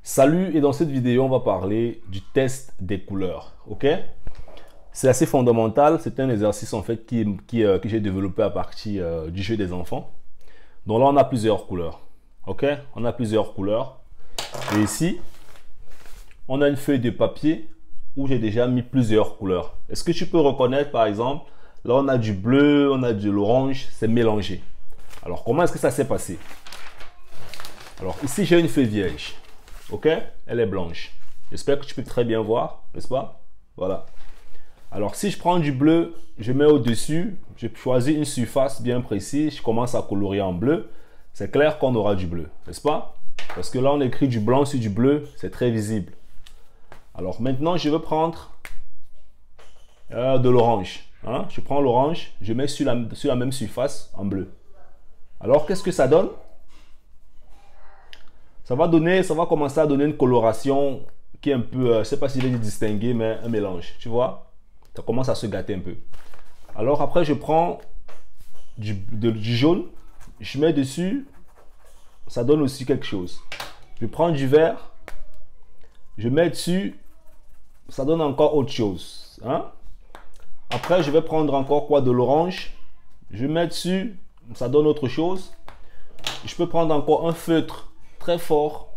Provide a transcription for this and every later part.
Salut, et dans cette vidéo, on va parler du test des couleurs, ok? C'est assez fondamental, c'est un exercice en fait que j'ai développé à partir du jeu des enfants. Donc là, on a plusieurs couleurs, ok? On a plusieurs couleurs. Et ici, on a une feuille de papier où j'ai déjà mis plusieurs couleurs. Est-ce que tu peux reconnaître, par exemple, là, on a du bleu, on a de l'orange, c'est mélangé. Alors, comment est-ce que ça s'est passé? Alors, ici, j'ai une feuille vierge. Ok, elle est blanche. J'espère que tu peux très bien voir, n'est-ce pas? Voilà. Alors, si je prends du bleu, je mets au-dessus, je choisis une surface bien précise, je commence à colorier en bleu. C'est clair qu'on aura du bleu, n'est-ce pas? Parce que là, on écrit du blanc sur du bleu, c'est très visible. Alors, maintenant, je veux prendre de l'orange. Hein? Je prends l'orange, je mets sur la même surface en bleu. Alors, qu'est-ce que ça donne? Ça va commencer à donner une coloration qui est un peu, je ne sais pas si je vais distinguer, mais un mélange, tu vois. Ça commence à se gâter un peu. Alors après, je prends du jaune, je mets dessus, ça donne aussi quelque chose. Je prends du vert, je mets dessus, ça donne encore autre chose. Hein? Après, je vais prendre encore quoi? De l'orange, je mets dessus, ça donne autre chose. Je peux prendre encore un feutre très fort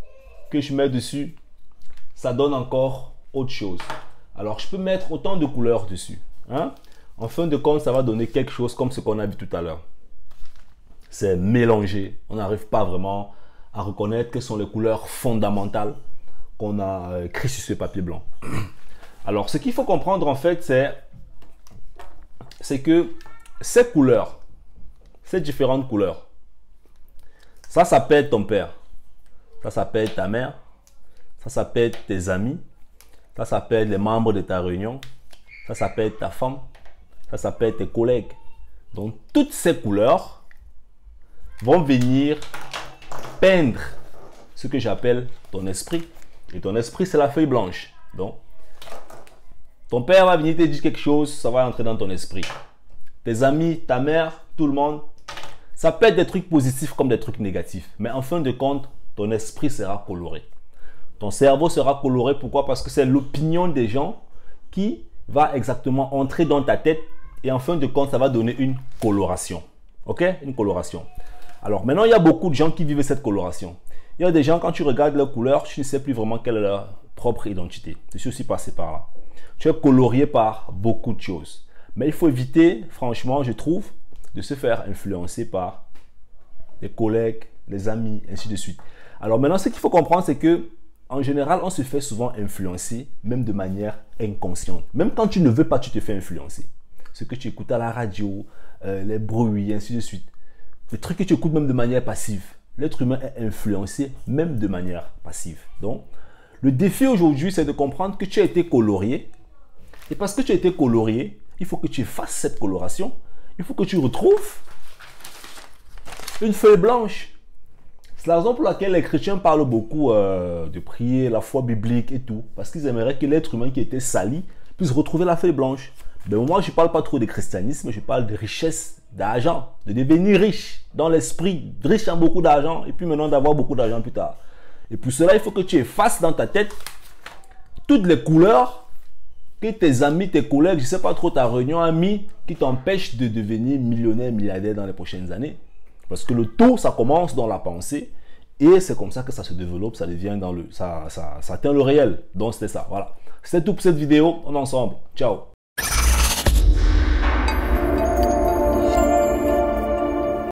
que je mets dessus, ça donne encore autre chose. Alors je peux mettre autant de couleurs dessus, hein? En fin de compte, ça va donner quelque chose comme ce qu'on a vu tout à l'heure. C'est mélangé, on n'arrive pas vraiment à reconnaître quelles sont les couleurs fondamentales qu'on a écrites sur ce papier blanc. Alors ce qu'il faut comprendre en fait, c'est que ces couleurs, ces différentes couleurs, ça peut être ton père. Ça peut être ta mère, ça peut être tes amis, ça peut être les membres de ta réunion, ça peut être ta femme, ça peut être tes collègues. Donc, toutes ces couleurs vont venir peindre ce que j'appelle ton esprit. Et ton esprit, c'est la feuille blanche. Donc, ton père va venir te dire quelque chose, ça va entrer dans ton esprit. Tes amis, ta mère, tout le monde, ça peut être des trucs positifs comme des trucs négatifs. Mais en fin de compte, ton esprit sera coloré. Ton cerveau sera coloré. Pourquoi? Parce que c'est l'opinion des gens qui va exactement entrer dans ta tête et en fin de compte, ça va donner une coloration. Ok? Une coloration. Alors maintenant, il y a beaucoup de gens qui vivent cette coloration. Il y a des gens, quand tu regardes leur couleur, tu ne sais plus vraiment quelle est leur propre identité. Je suis aussi passé par là. Tu es colorié par beaucoup de choses. Mais il faut éviter, franchement, je trouve, de se faire influencer par les collègues, les amis, ainsi de suite. Alors maintenant, ce qu'il faut comprendre, c'est que en général, on se fait souvent influencer, même de manière inconsciente. Même quand tu ne veux pas, tu te fais influencer. Ce que tu écoutes à la radio, les bruits, ainsi de suite. Les trucs que tu écoutes même de manière passive. L'être humain est influencé même de manière passive. Donc, le défi aujourd'hui, c'est de comprendre que tu as été colorié. Et parce que tu as été colorié, il faut que tu fasses cette coloration. Il faut que tu retrouves une feuille blanche. C'est la raison pour laquelle les chrétiens parlent beaucoup de prier, la foi biblique et tout. Parce qu'ils aimeraient que l'être humain qui était sali puisse retrouver la feuille blanche. Mais moi, je ne parle pas trop de christianisme, je parle de richesse, d'argent, de devenir riche dans l'esprit, riche en beaucoup d'argent, et puis maintenant d'avoir beaucoup d'argent plus tard. Et pour cela, il faut que tu effaces dans ta tête toutes les couleurs que tes amis, tes collègues, je ne sais pas trop, ta réunion a mis qui t'empêchent de devenir millionnaire, milliardaire dans les prochaines années. Parce que le tout, ça commence dans la pensée et c'est comme ça que ça se développe, ça devient ça atteint le réel. Donc c'était ça, voilà. C'était tout pour cette vidéo, on est ensemble. Ciao.